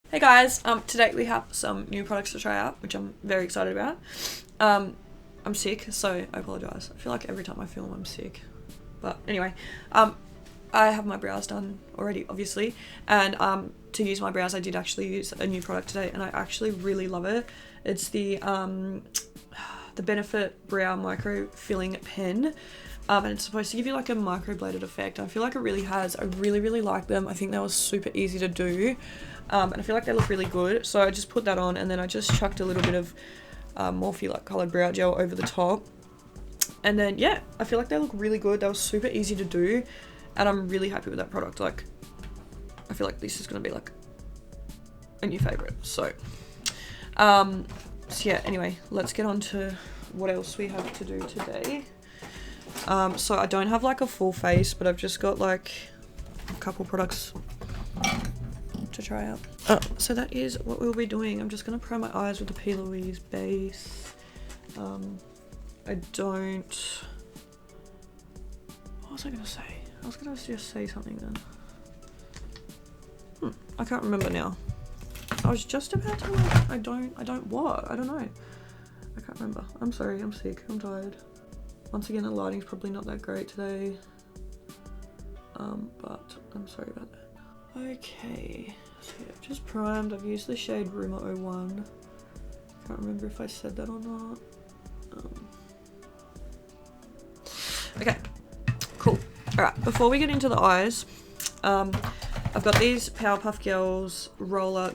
Hey guys, today we have some new products to try out, which I'm very excited about. I'm sick, so I apologise. I feel like every time I film I'm sick. But anyway, I have my brows done already, obviously, and to use my brows I did actually use a new product today, and I actually really love it. It's the Benefit Brow Micro Filling Pen. And it's supposed to give you like a microbladed effect. I feel like it really has. I really like them. I think they were super easy to do. And I feel like they look really good. So I just put that on, and then I just chucked a little bit of Morphe like coloured brow gel over the top. And then yeah, I feel like they look really good. They were super easy to do, and I'm really happy with that product. Like, I feel like this is gonna be like a new favourite. So yeah, anyway, let's get on to what else we have to do today. So I don't have like a full face, but I've just got like a couple products to try out. So that is what we'll be doing. I'm just gonna prime my eyes with the P. Louise base. What was I gonna say? I was gonna just say something then. I can't remember now. I was just about to like, I don't know. I can't remember. I'm sorry, I'm sick, I'm tired. Once again, the lighting's probably not that great today. But I'm sorry about that. Okay, so yeah, I've just primed. I've used the shade Rumor 01. Can't remember if I said that or not. Okay, cool. Alright, before we get into the eyes, I've got these Powerpuff Girls roller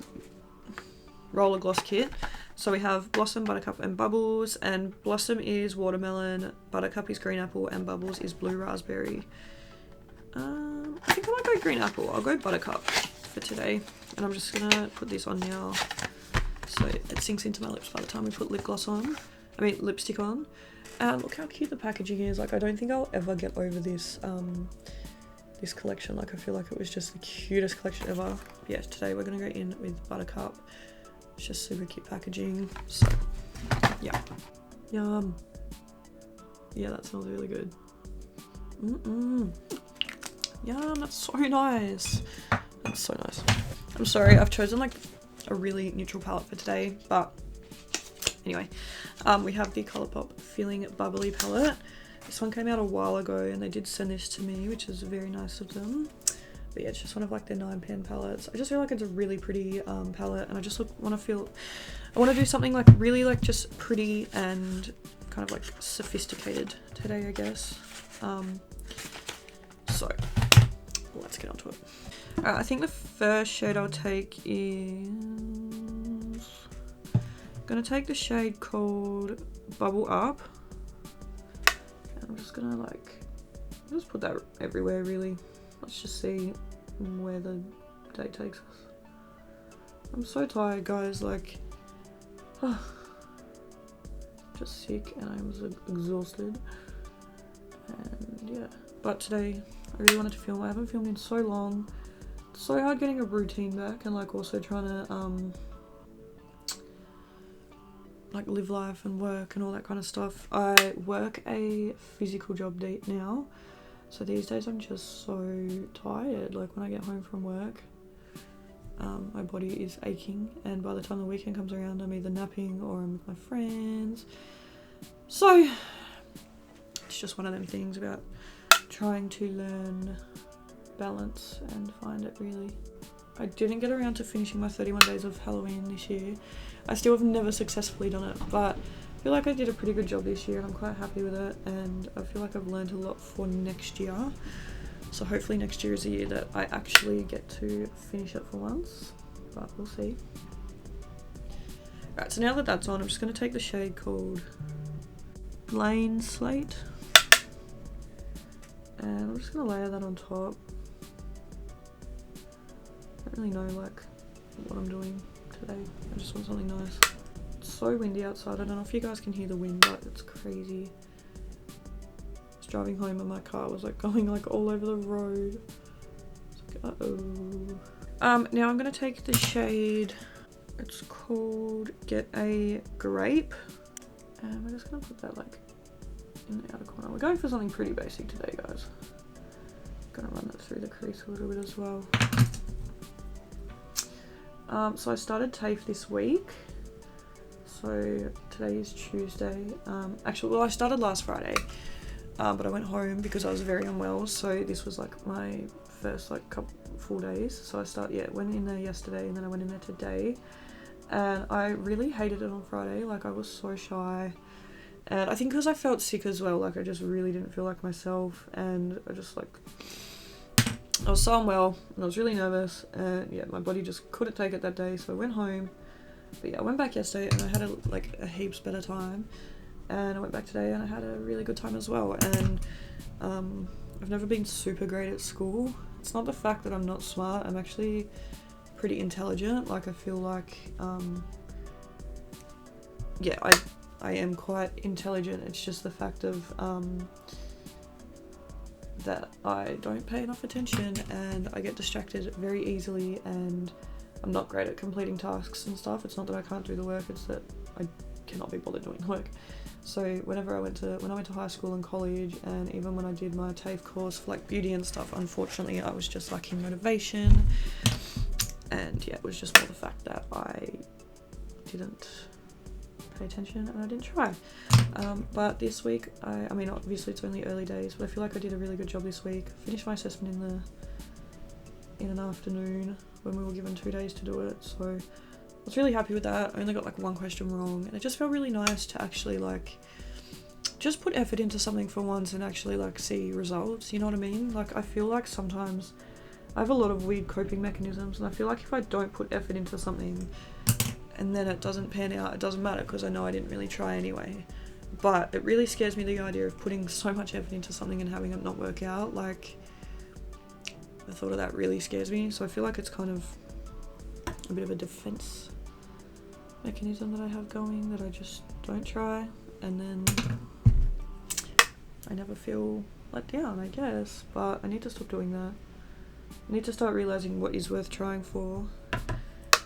gloss kit. So we have Blossom, Buttercup and Bubbles, and Blossom is watermelon, Buttercup is green apple, and Bubbles is blue raspberry. I think I might go green apple. I'll go Buttercup for today, and I'm just gonna put this on now so it sinks into my lips by the time we put lipstick on. Look how cute the packaging is. Like, I don't think I'll ever get over this this collection. Like, I feel like it was just the cutest collection ever. Yeah, today we're gonna go in with Buttercup. It's just super cute packaging. So yeah, yum. Yeah, that smells really good. Yum, that's so nice. That's so nice. I'm sorry, I've chosen like a really neutral palette for today, but anyway, we have the Colourpop Feeling Bubbly palette. This one came out a while ago, and they did send this to me, which is very nice of them. But yeah, it's just one of like their 9-pan palettes. I just feel like it's a really pretty palette, and I just want to do something like really like just pretty and kind of like sophisticated today, I guess. So let's get onto it. Alright, I think the first shade I'll take is... I'm gonna take the shade called Bubble Up. And I'm just gonna just put that everywhere really. Let's just see where the day takes us. I'm so tired, guys, like, just sick, and I'm exhausted. And yeah, but today I really wanted to film. I haven't filmed in so long. It's so hard getting a routine back, and like also trying to like live life and work and all that kind of stuff. I work a physical job now. So these days I'm just so tired. Like, when I get home from work, my body is aching, and by the time the weekend comes around I'm either napping or I'm with my friends. So it's just one of them things about trying to learn balance and find it really. I didn't get around to finishing my 31 days of Halloween this year. I still have never successfully done it, but I feel like I did a pretty good job this year, and I'm quite happy with it, and I feel like I've learned a lot for next year. So hopefully next year is a year that I actually get to finish it for once, but we'll see. Right, so now that that's on, I'm just going to take the shade called Plain Slate, and I'm just going to layer that on top. I don't really know like what I'm doing today. I just want something nice. It's so windy outside. I don't know if you guys can hear the wind, but it's crazy. I was driving home and my car was like going like all over the road. It's like, uh-oh. Now I'm gonna take the shade, it's called Get a Grape, and we're just gonna put that like in the outer corner. We're going for something pretty basic today, guys. Gonna run that through the crease a little bit as well. So I started TAFE this week. So today is Tuesday. Actually, well, I started last Friday, but I went home because I was very unwell. So this was like my first like couple full days. So I went in there yesterday, and then I went in there today, and I really hated it on Friday. Like, I was so shy, and I think because I felt sick as well. Like, I just really didn't feel like myself, and I was so unwell, and I was really nervous, and yeah, my body just couldn't take it that day. So I went home. But yeah, I went back yesterday and I had a heaps better time, and I went back today and I had a really good time as well. And I've never been super great at school. It's not the fact that I'm not smart. I'm actually pretty intelligent. Like, I feel like yeah, I am quite intelligent. It's just the fact of that I don't pay enough attention and I get distracted very easily, and I'm not great at completing tasks and stuff. It's not that I can't do the work, it's that I cannot be bothered doing the work. So when I went to high school and college, and even when I did my TAFE course for like beauty and stuff, unfortunately I was just lacking motivation. And yeah, it was just more the fact that I didn't pay attention and I didn't try. But this week, I mean obviously it's only early days, but I feel like I did a really good job this week. Finished my assessment in an afternoon when we were given 2 days to do it, so I was really happy with that. I only got like one question wrong, and it just felt really nice to actually like just put effort into something for once and actually like see results, you know what I mean? Like, I feel like sometimes I have a lot of weird coping mechanisms, and I feel like if I don't put effort into something and then it doesn't pan out, it doesn't matter because I know I didn't really try anyway. But it really scares me, the idea of putting so much effort into something and having it not work out. Like, the thought of that really scares me, so I feel like it's kind of a bit of a defense mechanism that I have going, that I just don't try, and then I never feel let down, I guess. But I need to stop doing that. I need to start realizing what is worth trying for,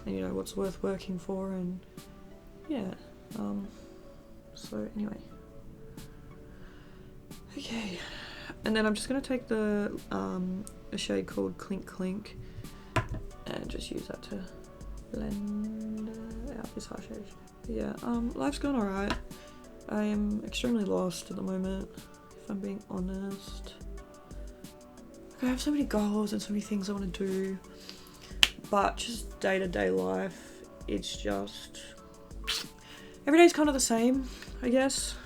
and you know, what's worth working for, and yeah. So anyway, okay, and then I'm just gonna take the a shade called Clink Clink and just use that to blend out this harsh edge. Yeah, life's going alright. I am extremely lost at the moment, if I'm being honest. Like, I have so many goals and so many things I want to do, but just day-to-day life, it's just every day's kind of the same, I guess.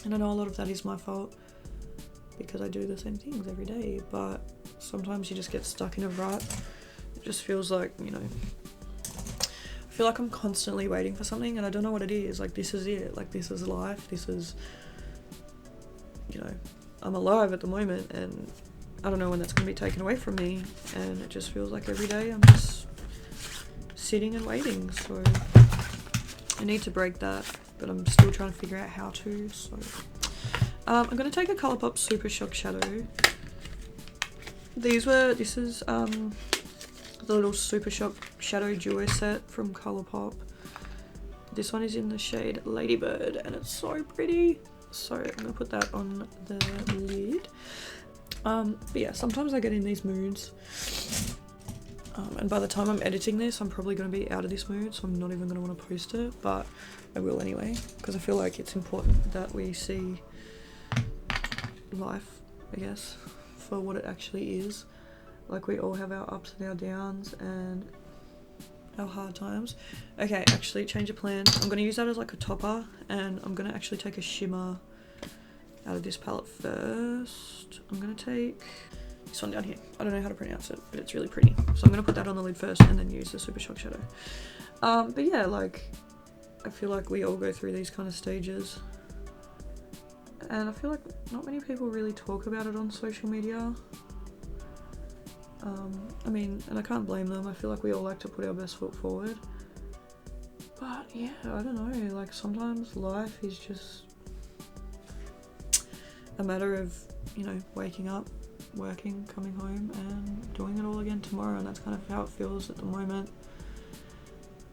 And I know a lot of that is my fault because I do the same things every day, but sometimes you just get stuck in a rut. It just feels like, you know, I feel like I'm constantly waiting for something and I don't know what it is. Like, this is it. Like, this is life. This is, you know, I'm alive at the moment, and I don't know when that's going to be taken away from me. And it just feels like every day I'm just sitting and waiting. So I need to break that, but I'm still trying to figure out how to. So I'm going to take a Colourpop Super Shock Shadow. This is the little Super Shock Shadow Duo set from Colourpop. This one is in the shade Ladybird, and it's so pretty. So I'm going to put that on the lid. But yeah, sometimes I get in these moods. And by the time I'm editing this, I'm probably going to be out of this mood, so I'm not even going to want to post it, but I will anyway, because I feel like it's important that we see life, I guess, for what it actually is. Like, we all have our ups and our downs and our hard times. Okay, actually, change of plan. I'm going to use that as like a topper, and I'm going to actually take a shimmer out of this palette first. I'm going to take this one down here. I don't know how to pronounce it, but it's really pretty. So I'm going to put that on the lid first and then use the Super Shock Shadow. But yeah, like, I feel like we all go through these kind of stages. And I feel like not many people really talk about it on social media. I mean, and I can't blame them. I feel like we all like to put our best foot forward. But yeah, I don't know. Like, sometimes life is just a matter of, you know, waking up, working, coming home, and doing it all again tomorrow, and that's kind of how it feels at the moment.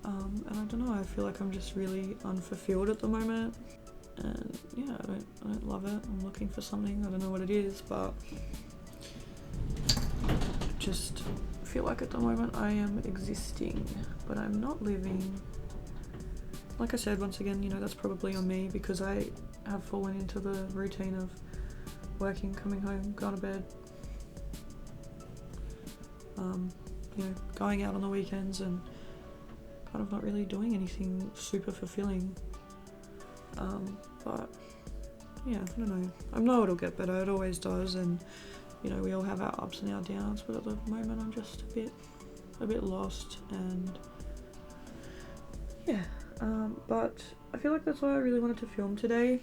And I don't know, I feel like I'm just really unfulfilled at the moment, and yeah, I don't love it. I'm looking for something, I don't know what it is, but it just feel like at the moment I am existing, but I'm not living. Like I said, once again, you know, that's probably on me because I have fallen into the routine of working, coming home, going to bed, you know, going out on the weekends and kind of not really doing anything super fulfilling. But yeah, I don't know. I know it'll get better, it always does, and you know, we all have our ups and our downs, but at the moment I'm just a bit lost, and yeah. But I feel like that's why I really wanted to film today,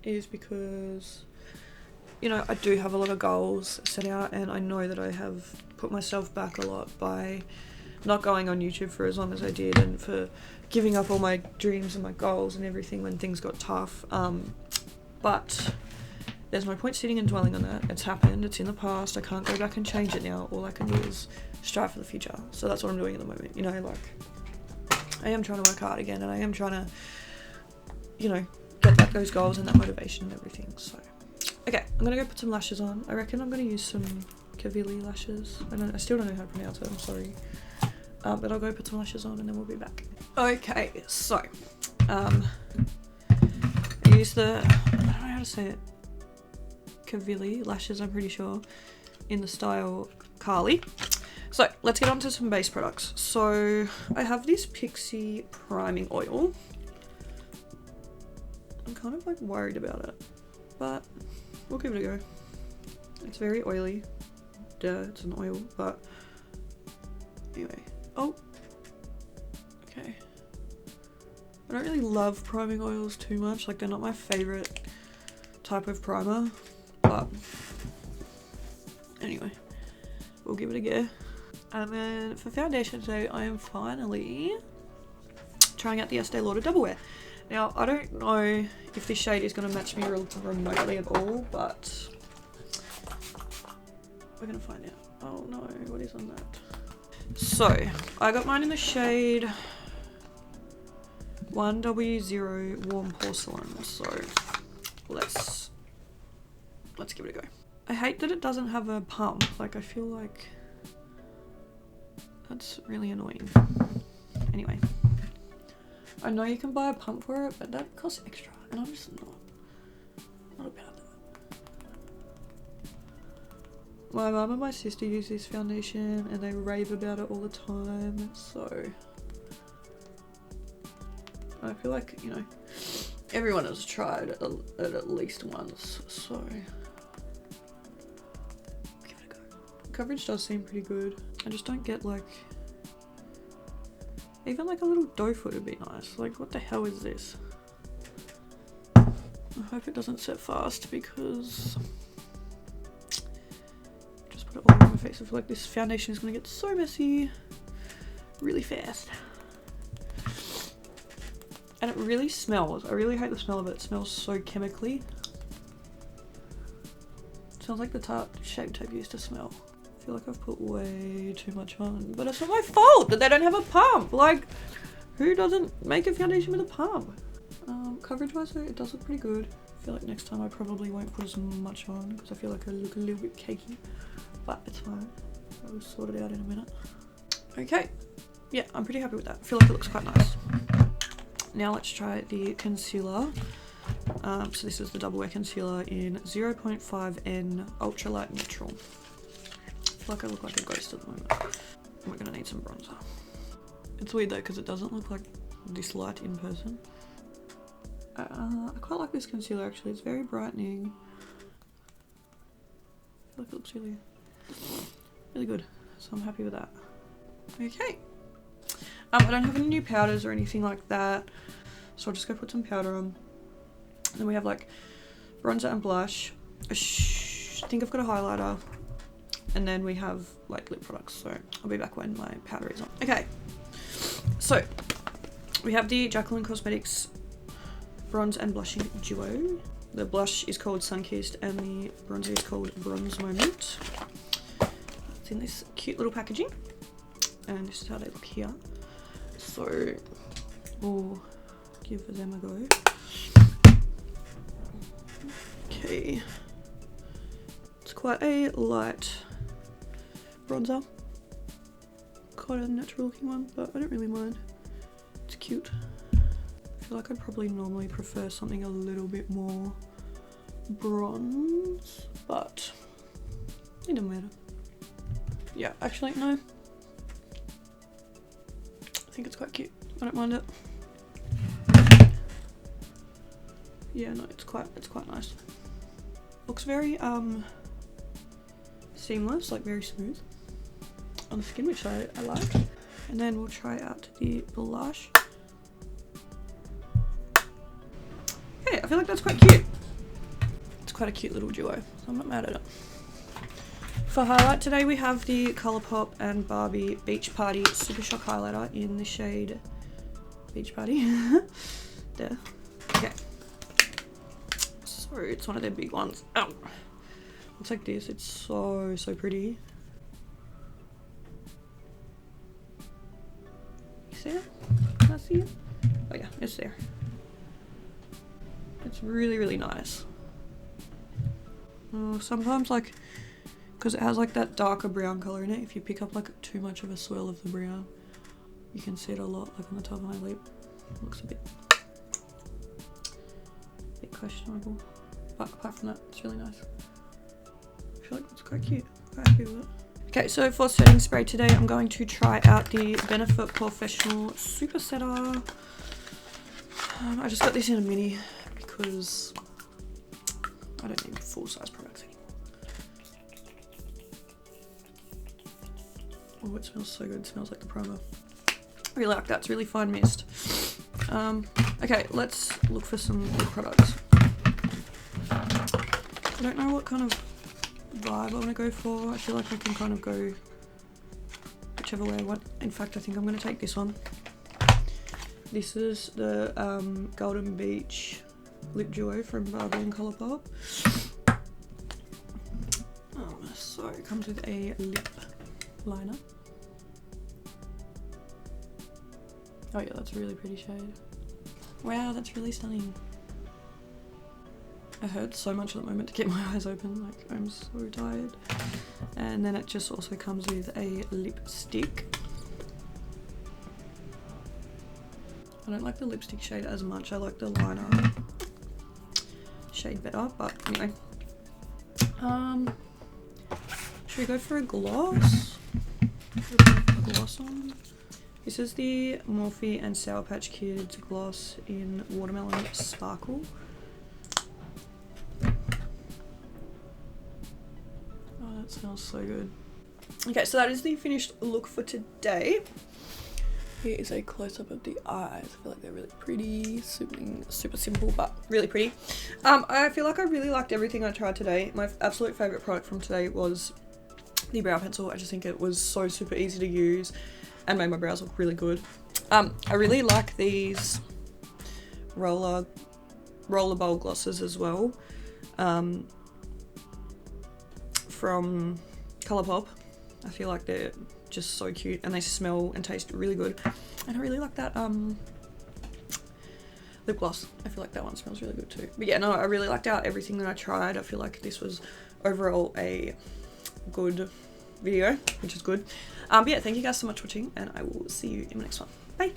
is because, you know, I do have a lot of goals set out, and I know that I have put myself back a lot by not going on YouTube for as long as I did, and for giving up all my dreams and my goals and everything when things got tough. But there's no point sitting and dwelling on that. It's happened, it's in the past, I can't go back and change it now. All I can do is strive for the future. So that's what I'm doing at the moment, you know, like I am trying to work hard again, and I am trying to, you know, get back those goals and that motivation and everything. So okay, I'm gonna go put some lashes on. I reckon I'm gonna use some Cavilli lashes. I still don't know how to pronounce it, I'm sorry. But I'll go put some lashes on and then we'll be back. Okay, so I use the, I don't know how to say it, Cavilli lashes, I'm pretty sure, in the style Carly. So let's get on to some base products. So I have this Pixie priming oil. I'm kind of like worried about it, but we'll give it a go. It's very oily. Duh, it's an oil, but anyway. Oh, okay. I don't really love priming oils too much. Like, they're not my favorite type of primer, but anyway, we'll give it a go. And then for foundation today, I am finally trying out the Estee Lauder Double Wear. Now, I don't know if this shade is going to match me remotely at all, but we're going to find out. Oh no, what is on that? So, I got mine in the shade 1W0 Warm Porcelain, so let's give it a go. I hate that it doesn't have a pump. Like, I feel like that's really annoying. Anyway, I know you can buy a pump for it, but that costs extra, and I'm just not about that. My mum and my sister use this foundation and they rave about it all the time, so I feel like, you know, everyone has tried it at least once, so give it a go. Coverage does seem pretty good. I just don't get, like, even like a little doe foot would be nice. Like, what the hell is this? I hope it doesn't set fast because just put it all over my face. I feel like this foundation is going to get so messy really fast. And it really smells. I really hate the smell of it. It smells so chemically. It smells like the Tarte Shape Tape used to smell. I feel like I've put way too much on, but it's not my fault that they don't have a pump. Like, who doesn't make a foundation with a pump? Coverage wise though, it does look pretty good. I feel like next time I probably won't put as much on because I feel like I look a little bit cakey, but it's fine. I'll sort it out in a minute. Okay, yeah, I'm pretty happy with that. I feel like it looks quite nice. Now let's try the concealer. So this is the Double Wear Concealer in 0.5N Ultra Light Neutral. I feel like I look like a ghost at the moment. We're gonna need some bronzer. It's weird though because it doesn't look like this light in person. I quite like this concealer actually. It's very brightening. I feel like it looks really good. So I'm happy with that. Okay. I don't have any new powders or anything like that, so I'll just go put some powder on. And then we have like bronzer and blush. I think I've got a highlighter, and then we have like lip products. So I'll be back when my powder is on. Okay, so we have the Jacqueline Cosmetics Bronze and Blushing Duo. The blush is called Sunkissed and the bronzer is called Bronze Moment. It's in this cute little packaging, and this is how they look here. So we'll give them a go. Okay, it's quite a light bronzer. Quite a natural looking one, but I don't really mind. It's cute. I feel like I'd probably normally prefer something a little bit more bronze, but it doesn't matter. Yeah, actually, no. I think it's quite cute. I don't mind it. Yeah, no, it's quite nice. Looks very seamless, like very smooth on the skin, which I like. And then we'll try out the blush. Okay, I feel like that's quite cute. It's quite a cute little duo, so I'm not mad at it. For highlight today, we have the Colourpop and Barbie Beach Party Super Shock Highlighter in the shade Beach Party. There. Okay. So it's one of their big ones. Oh, looks like this. It's so pretty. You see it? Can I see it? Oh yeah, it's there. It's really nice. Sometimes, like, because it has like that darker brown color in it, if you pick up like too much of a swirl of the brown, you can see it a lot, like on the top of my lip. It looks a bit questionable, but apart from that, it's really nice. I feel like it's quite cute. Quite happy with it. Okay, so for setting spray today, I'm going to try out the Benefit Professional Super Setter. I just got this in a mini because I don't need full-size products anymore. Oh, it smells so good. It smells like the primer. I really like that. It's really fine mist. Okay, let's look for some lip products. I don't know what kind of vibe I want to go for. I feel like I can kind of go whichever way I want. In fact, I think I'm going to take this one. This is the Golden Beach Lip Duo from Barbie and Colourpop. So it comes with a lip liner. Oh yeah, that's a really pretty shade. Wow, that's really stunning. I hurt so much at the moment to keep my eyes open, like I'm so tired. And then it just also comes with a lipstick. I don't like the lipstick shade as much, I like the liner shade better, but anyway. Should we go for a gloss? A gloss on? This is the Morphe and Sour Patch Kids gloss in Watermelon Sparkle. Oh, that smells so good. Okay, so that is the finished look for today. Here is a close-up of the eyes. I feel like they're really pretty, super simple, but really pretty. I feel like I really liked everything I tried today. My absolute favourite product from today was the brow pencil. I just think it was so super easy to use and made my brows look really good. I really like these roller bowl glosses as well, from Colourpop. I feel like they're just so cute and they smell and taste really good. And I really like that lip gloss. I feel like that one smells really good too. But yeah, no, I really liked out everything that I tried. I feel like this was overall a good video, which is good. But yeah, thank you guys so much for watching and I will see you in the next one. Bye!